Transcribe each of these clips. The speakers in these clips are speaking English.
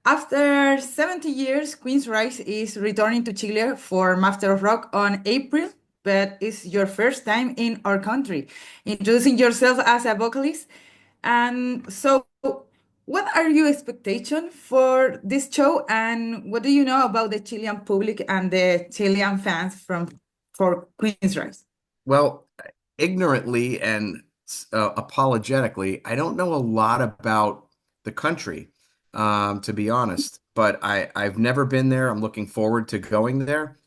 After 70 years, Queensrÿche is returning to Chile for Master of Rock on April, but it's your first time in our country. Introducing yourself as a vocalist. And so, what are your expectations for this show, and what do you know about the Chilean public and the Chilean fans for Queensrÿche? Well, ignorantly and apologetically, I don't know a lot about the country, to be honest. But I've never been there. I'm looking forward to going there.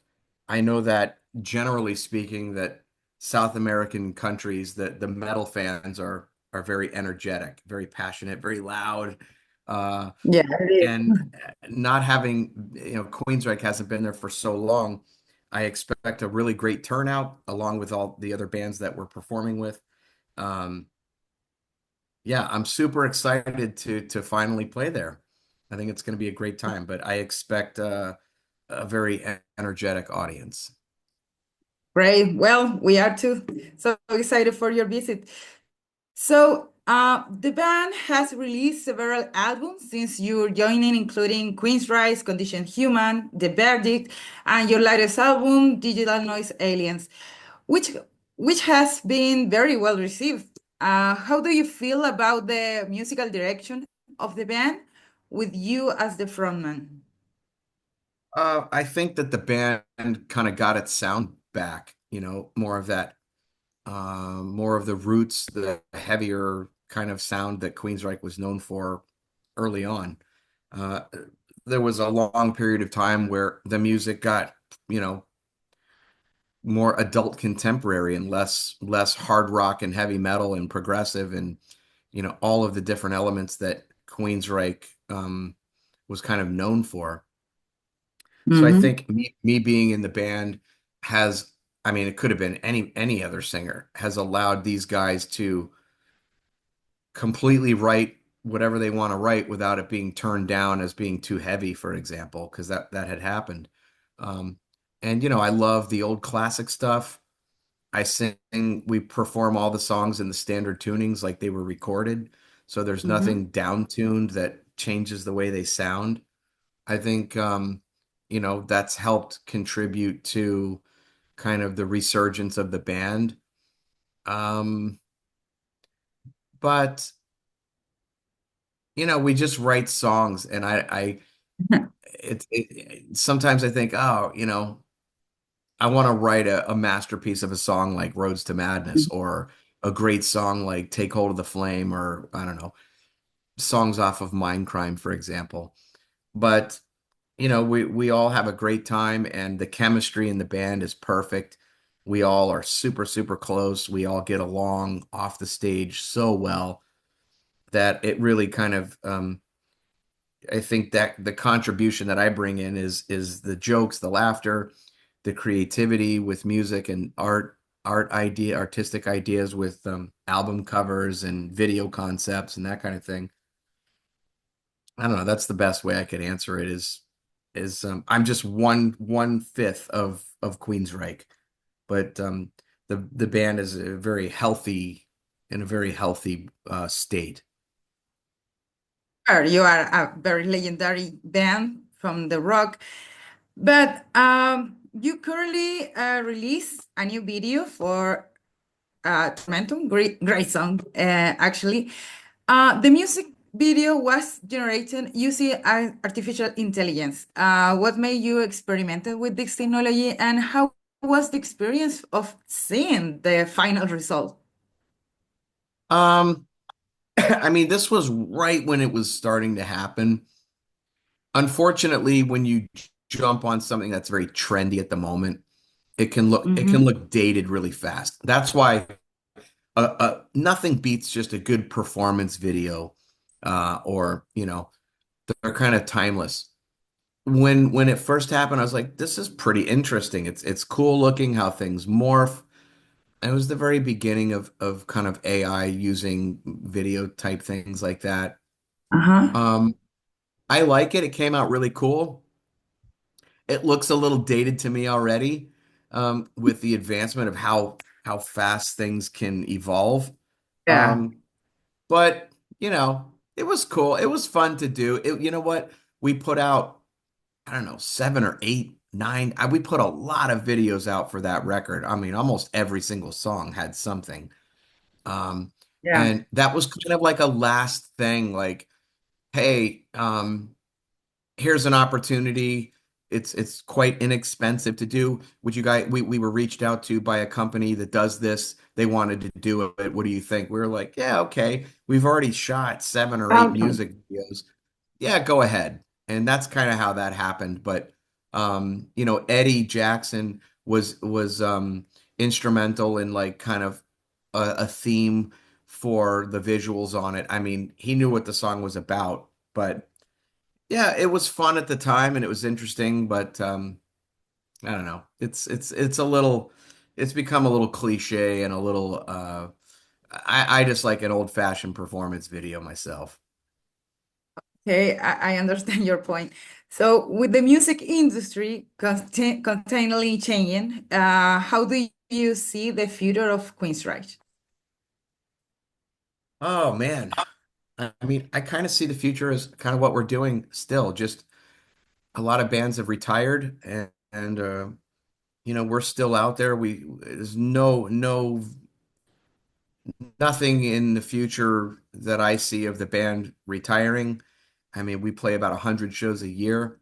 I know that generally speaking, that South American countries, that the metal fans are very energetic, very passionate, very loud. Uh, Yeah, it and is. not having, Queensrÿche hasn't been there for so long. I expect a really great turnout along with all the other bands that we're performing with. Um, yeah, I'm super excited to finally play there. I think it's going to be a great time, but I expect a very energetic audience. Great. Well, we are too. So excited for your visit. So, the band has released several albums since your joining, including Queensrÿche, Condition Human, The Verdict, and your latest album, Digital Noise Aliens, which which has been very well received. How do you feel about the musical direction of the band with you as the frontman? I think that the band kind of got its sound back, more of that, more of the roots, the heavier kind of sound that Queensryche was known for early on. Uh, there was a long period of time where the music got, you know, more adult contemporary and less hard rock and heavy metal and progressive and, all of the different elements that Queensryche was kind of known for. So I Hmm. think me being in the band has, I mean, it could have been any other singer, has allowed these guys to completely write whatever they want to write without it being turned down as being too heavy, for example, because that had happened. Um, and I love the old classic stuff. We perform all the songs in the standard tunings like they were recorded. So there's Hmm. nothing down tuned that changes the way they sound. I think that's helped contribute to kind of the resurgence of the band. Um, but we just write songs, and sometimes I think, oh, I want to write a masterpiece of a song like Roads to Madness, or a great song like Take Hold of the Flame, or I don't know, songs off of Mindcrime, for example. But we all have a great time, and the chemistry in the band is perfect. We all are super, super close. We all get along off the stage so well that it really kind of, I think that the contribution that I bring in is the jokes, the laughter, the creativity with music and artistic ideas with album covers and video concepts and that kind of thing. I don't know. That's the best way I could answer it is I'm just one fifth of Queensryche, but the band is a very healthy in a very healthy state. Sure, you are a very legendary band from the rock. But you currently release a new video for Tormentum, great song, actually. The music video was generated using artificial intelligence. What made you experimented with this technology, and how was the experience of seeing the final result? Um, I mean, this was right when it was starting to happen. Unfortunately, when you jump on something that's very trendy at the moment, it can Mm-hmm. look dated really fast. That's why nothing beats just a good performance video, or they're kind of timeless. When it first happened, I was like, this is pretty interesting. It's cool looking how things morph. It was the very beginning of kind of AI using video type things like that. Uh-huh. Um, I like it. It came out really cool. It looks a little dated to me already, with the advancement of how fast things can evolve. Yeah. But it was cool. It was fun to do. You know what? we put out, I don't know, 7 or 8, 9. We put a lot of videos out for that record. I mean, almost every single song had something. Um, Yeah. and that was kind of like a last thing, like, hey, here's an opportunity. It's quite inexpensive to do. Would you guys, we were reached out to by a company that does this. They wanted to do it. What do you think? We were like, yeah, okay. We've already shot 7 or 8 Okay. music videos. Yeah, go ahead. And that's kind of how that happened. But Eddie Jackson was instrumental in like kind of a theme for the visuals on it. I mean, he knew what the song was about, but yeah, it was fun at the time and it was interesting, but I don't know. It's a little it's become a little cliche and a little I just like an old-fashioned performance video myself. Okay, I understand your point. So, with the music industry continually changing, how do you see the future of Queensrÿche? Oh man. I mean, I kind of see the future as kind of what we're doing still. Just a lot of bands have retired and we're still out there. There's nothing in the future that I see of the band retiring. I mean, we play about 100 shows a year.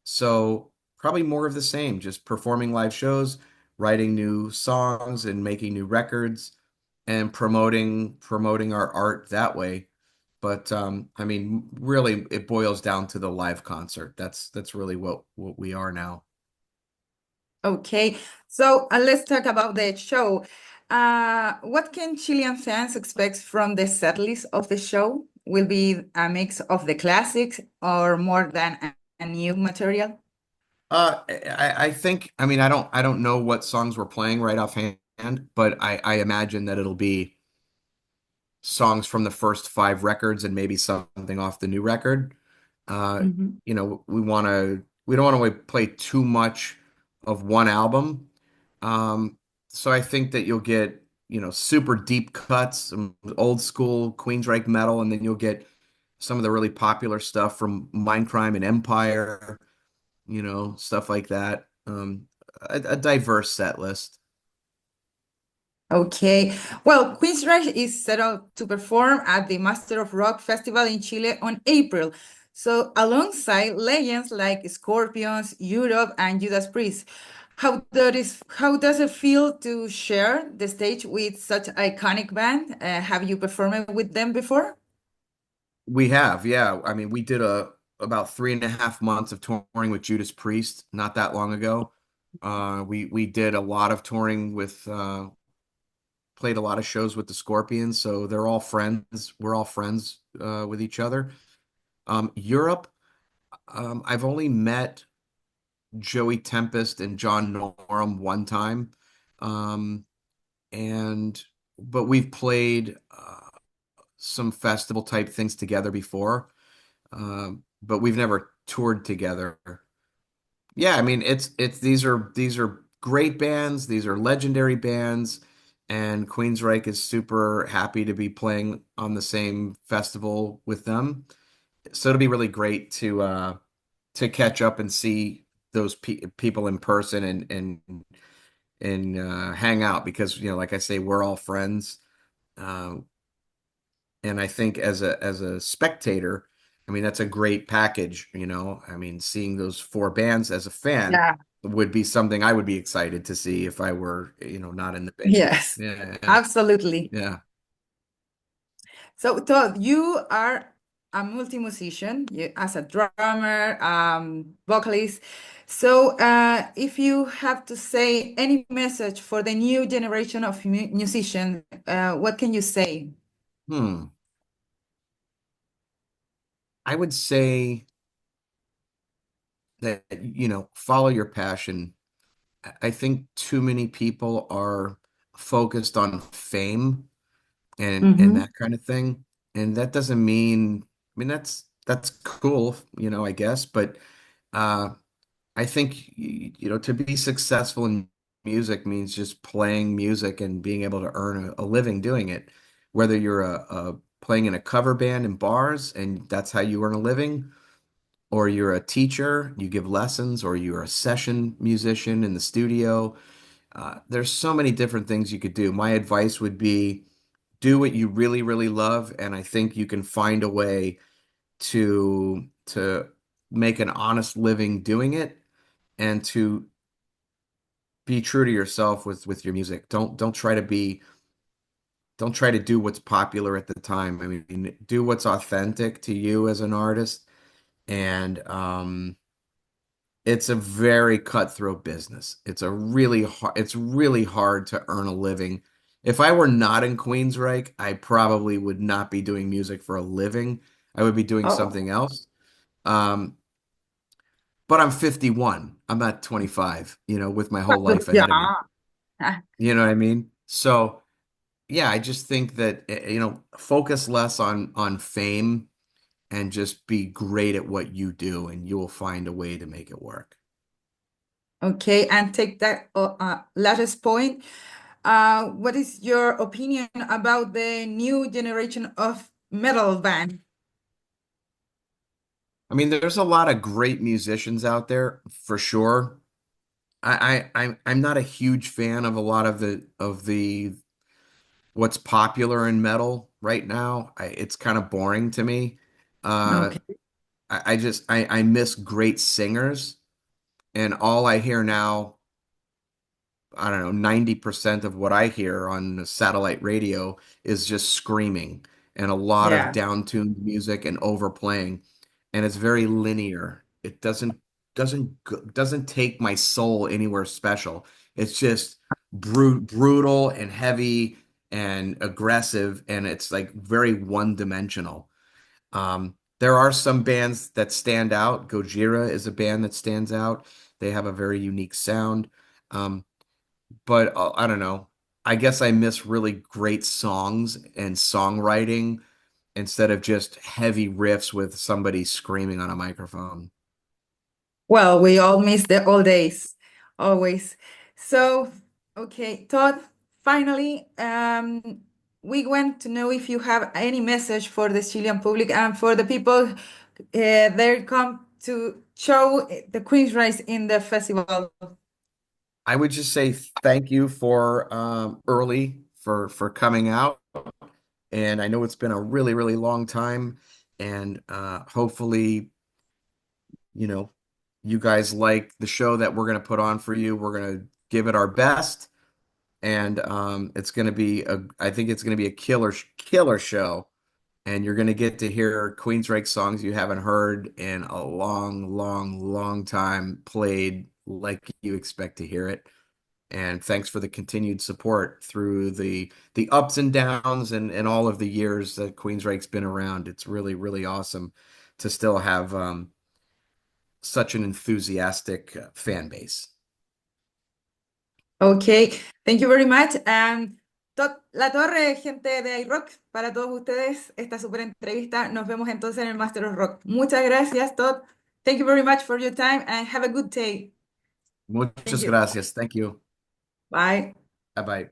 So probably more of the same, just performing live shows, writing new songs and making new records and promoting our art that way. But I mean, really it boils down to the live concert. That's really what we are now. Okay, so let's talk about the show. What can Chilean fans expect from the setlist of the show? Will be a mix of the classics or more than a new material? I think, I mean, I don't know what songs we're playing right offhand, but I imagine that it'll be songs from the first 5 records and maybe something off the new record. Mhm. We don't want to play too much of one album. So I think that you'll get, super deep cuts, some old school Queensryche metal, and then you'll get some of the really popular stuff from Mindcrime and Empire, stuff like that. A diverse set list. Okay. Well, Queensrÿche is set up to perform at the Master of Rock Festival in Chile on April. So, alongside legends like Scorpions, Europe, and Judas Priest, how does it feel to share the stage with such iconic band? Have you performed with them before? We have, yeah. I mean, we did about 3.5 months of touring with Judas Priest not that long ago. We did a lot of touring with played a lot of shows with the Scorpions, so they're all friends. We're all friends with each other. Europe, I've only met Joey Tempest and John Norum one time, um, and but we've played some festival type things together before. But we've never toured together. Yeah, I mean it's these are great bands, these are legendary bands, and Queensryche is super happy to be playing on the same festival with them. So it'll be really great to catch up and see those people in person and hang out because like I say, we're all friends. Um, And I think as a spectator, I mean that's a great package. I mean, seeing those 4 bands as a fan Yeah. would be something I would be excited to see if I were, not in the band. Yes, Yeah, yeah, absolutely. yeah. So, Todd, you are a multi-musician, as a drummer, vocalist. So, if you have to say any message for the new generation of musicians, what can you say? Hmm. I would say that, follow your passion. I think too many people are focused on fame and Hmm. that kind of thing. And that doesn't mean, I mean, that's cool, I guess, but uh I think to be successful in music means just playing music and being able to earn a living doing it. Whether you're a playing in a cover band in bars and that's how you earn a living, or you're a teacher, you give lessons, or you're a session musician in the studio. There's so many different things you could do. My advice would be do what you really, really love, and I think you can find a way to make an honest living doing it and to be true to yourself with your music. Don't try to do what's popular at the time. I mean, do what's authentic to you as an artist. And it's a very cutthroat business. It's really hard to earn a living. If I were not in Queensrÿche, I probably would not be doing music for a living. I would be doing Oh, something else. Um, but I'm 51. I'm not 25, with my whole life yeah. ahead of me. You know what I mean? So, yeah, I just think that focus less on fame and just be great at what you do, and you will find a way to make it work. Okay, and take that latest point. What is your opinion about the new generation of metal band? I mean, there's a lot of great musicians out there for sure. I'm not a huge fan of a lot of the what's popular in metal right now. It's kind of boring to me. Uh, Okay. I miss great singers, and all I hear now, I don't know, 90% of what I hear on the satellite radio is just screaming and a lot of Yeah. down-tuned music and overplaying. And it's very linear. It doesn't take my soul anywhere special. It's just brutal and heavy and aggressive, and it's like very one-dimensional. There are some bands that stand out. Gojira is a band that stands out. They have a very unique sound. But I don't know. I guess I miss really great songs and songwriting instead of just heavy riffs with somebody screaming on a microphone. Well, we all miss the old days, always. So, okay, Todd, finally, we want to know if you have any message for the Chilean public and for the people they come to show the Queensrÿche in the festival. I would just say thank you for early for coming out. And I know it's been a really, really long time. And hopefully, you know, you guys like the show that we're going to put on for you. We're going to give it our best. And I think it's going to be a killer show. And you're going to get to hear Queensrÿche songs you haven't heard in a long, long, long time played like you expect to hear it. And thanks for the continued support through the ups and downs and all of the years that Queensrÿche's been around. It's really, really awesome to still have such an enthusiastic fan base. Okay, thank you very much. Todd La Torre, gente de iRock, para todos ustedes, esta super entrevista. Nos vemos entonces en el Master of Rock. Muchas gracias, Todd. Thank you very much for your time and have a good day. Thank Muchas you. gracias. Thank you. Bye. Bye bye.